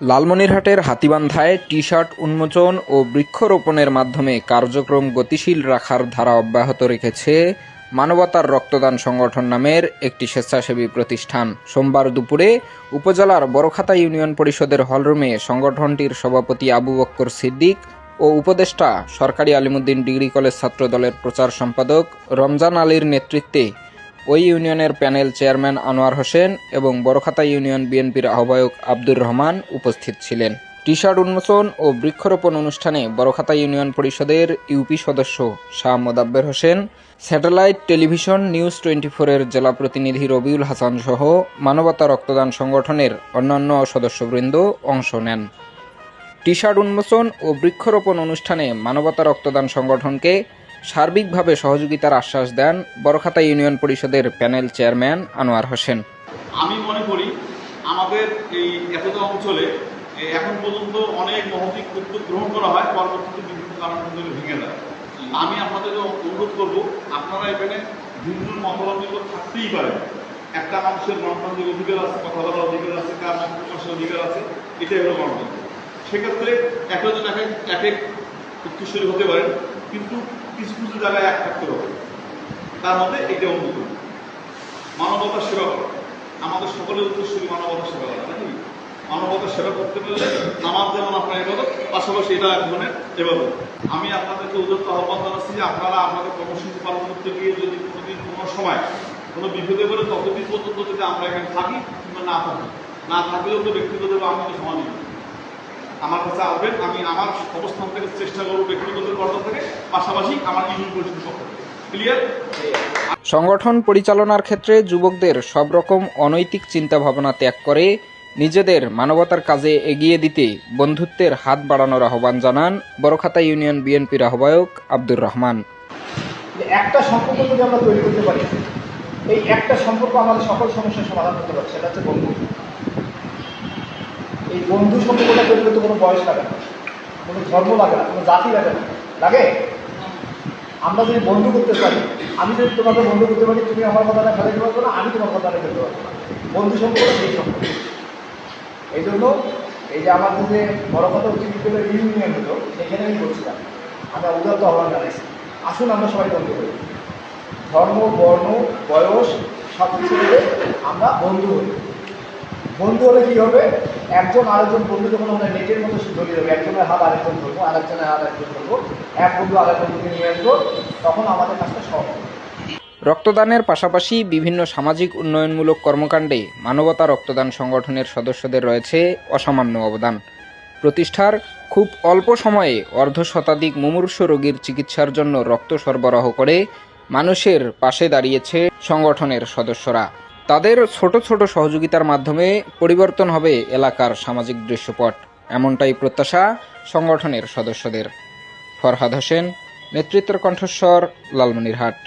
লালমনিরহাটের হাতীবান্ধায় টি-শার্ট উন্মোচন ও বৃক্ষরোপণের মাধ্যমে কার্যক্রম গতিশীল রাখার ধারা অব্যাহত রেখেছে মানবতার রক্তদান সংগঠন নামের একটি স্বেচ্ছাসেবী প্রতিষ্ঠান। সোমবার দুপুরে উপজেলার বড়খাতা ইউনিয়ন পরিষদের হলরুমে সংগঠনটির সভাপতি আবু বক্কর সিদ্দিক ও উপদেষ্টা সরকারি আলিমুদ্দিন ডিগ্রি কলেজ ছাত্রদলের প্রচার সম্পাদক রমজান আলীর নেতৃত্বে ওই ইউনিয়নের প্যানেল চেয়ারম্যান আনোয়ার হোসেন এবং বড়খাতা ইউনিয়ন বিএনপির আহ্বায়ক আব্দুর রহমান উপস্থিত ছিলেন। টি-শার্ট উন্মোচন ও বৃক্ষরোপণ অনুষ্ঠানে বড়খাতা ইউনিয়ন পরিষদের ইউপি সদস্য Shah Modabber Hossain, satellite television news 24-এর জেলা প্রতিনিধি রবিউল হাসান সহ মানবতা রক্তদান সংগঠনের অন্যান্য সদস্যবৃন্দ অংশ নেন। টি-শার্ট উন্মোচন ও বৃক্ষরোপণ অনুষ্ঠানে মানবতা রক্তদান সংগঠনকে সার্বিকভাবে সহযোগিতার আশ্বাস দেন বড়খাতা ইউনিয়ন পরিষদের প্যানেল চেয়ারম্যান আনোয়ার হোসেন। আমি মনে করি আমাদের এই এতটা অঞ্চলে এখন পর্যন্ত অনেক মহতিক উদ্যোগ গ্রহণ করা হয়, পরবর্তীতে বিভিন্ন কারণ ভেঙে যায়। আমি আপনাদের অনুরোধ করব, আপনারা এখানে ভিন্ন মতামত থাকতেই পারেন। একটা মানুষের গণতান্ত্রিক অধিকার আছে, কথা বলার অধিকার আছে, কার মত প্রকাশের অধিকার আছে, এটাই হলো গণতন্ত্র। সেক্ষেত্রে একজন এক এক উত্তরসূরি হতে পারেন, কিন্তু কিছু কিছু জায়গায় এক থাকতে হবে। তার মধ্যে এটা অন্যতম। মানবতার সেবা করা আমাদের সকলের উত্তরসূরি, মানবতার সেবা করা, নাকি? মানবতার সেবা করতে পারলে নামাজ যেমন আপনার এবাদত, পাশাপাশি এটা এক ধরনের এবাদত। আমি আপনাদেরকে উদ্যত আহ্বান জানাচ্ছি যে আপনারা আপনাদের কর্মসূচি পালন করতে গিয়ে যদি কোনোদিন কোনো সময় কোনো বিপদে পড়ে, ততদিন পর্যন্ত যদি আমরা এখানে থাকি কিংবা না থাকলেও তো ব্যক্তিগতভাবে আমি তো সমানই আমার কাছে আসবেন। আমি আমার অবস্থান থেকে চেষ্টা করবো ব্যক্তিগত পর্যায় থেকে, পাশাপাশি আমার ইউনিয়ন পরিষদের পক্ষ থেকে। ক্লিয়ার? সংগঠন পরিচালনার ক্ষেত্রে যুবকদের সব রকম অনৈতিক চিন্তাভাবনা ত্যাগ করে নিজেদের মানবতার কাজে এগিয়ে দিতে বন্ধুত্বের হাত বাড়ানোর আহ্বান জানান বড়খাতা ইউনিয়ন বিএনপির আহ্বায়ক আব্দুর রহমান। একটা সম্পর্ক যদি আমরা তৈরি করতে পারি, এই একটা সম্পর্ক আমাদের সকল সমস্যার সমাধান করতে পারে, সেটা হচ্ছে বন্ধু। এই বন্ধু সম্পর্কটা তৈরি করতে কোনো বয়স লাগে না, কোনো ধর্ম লাগে না, কোনো জাতি লাগে না। লাগে? আমরা যদি বন্ধু করতে পারি, আমি যদি তোমাকে বন্ধু করতে পারি, তুমি আমার কথাটা ফেলে দিতে পারবো না, আমি তোমার কথাটা ফেলতে পারবো না। বন্ধু সম্পর্ক সেই সম্পর্ক। এই জন্য এই যে আমাদের যে বড়খাতা উচ্চ বিদ্যালয়ের ইউনিয়ন হলো, সেখানে আমি বলছিলাম, আমরা উদাত্ত আহ্বান জানাইছি, আসুন আমরা সবাই বন্ধু করি। ধর্ম, বর্ণ, বয়স সব কিছু মিলে আমরা বন্ধু হই। বন্ধু হলে কী হবে? একজন আরেকজন বন্ধু যখন আমরা নেটের মতো ধরিয়ে দেবো, একজনের হাত আরেকজন ধরবো, আরেকজনের হাত আরেকজন ধরবো, এক বন্ধু আরেক বন্ধুকে নিয়ে আসবো, তখন আমাদের কাজটা সহজ হবে। রক্তদানের পাশাপাশি বিভিন্ন সামাজিক উন্নয়নমূলক কর্মকাণ্ডে মানবতা রক্তদান সংগঠনের সদস্যদের রয়েছে অসামান্য অবদান। প্রতিষ্ঠার খুব অল্প সময়ে অর্ধশতাধিক মুমূর্ষু রোগীর চিকিৎসার জন্য রক্ত সরবরাহ করে মানুষের পাশে দাঁড়িয়েছে সংগঠনের সদস্যরা। তাদের ছোট ছোট সহযোগিতার মাধ্যমে পরিবর্তন হবে এলাকার সামাজিক দৃশ্যপট, এমনটাই প্রত্যাশা সংগঠনের সদস্যদের। ফরহাদ হোসেন, নেতৃত্বের কণ্ঠস্বর, লালমনিরহাট।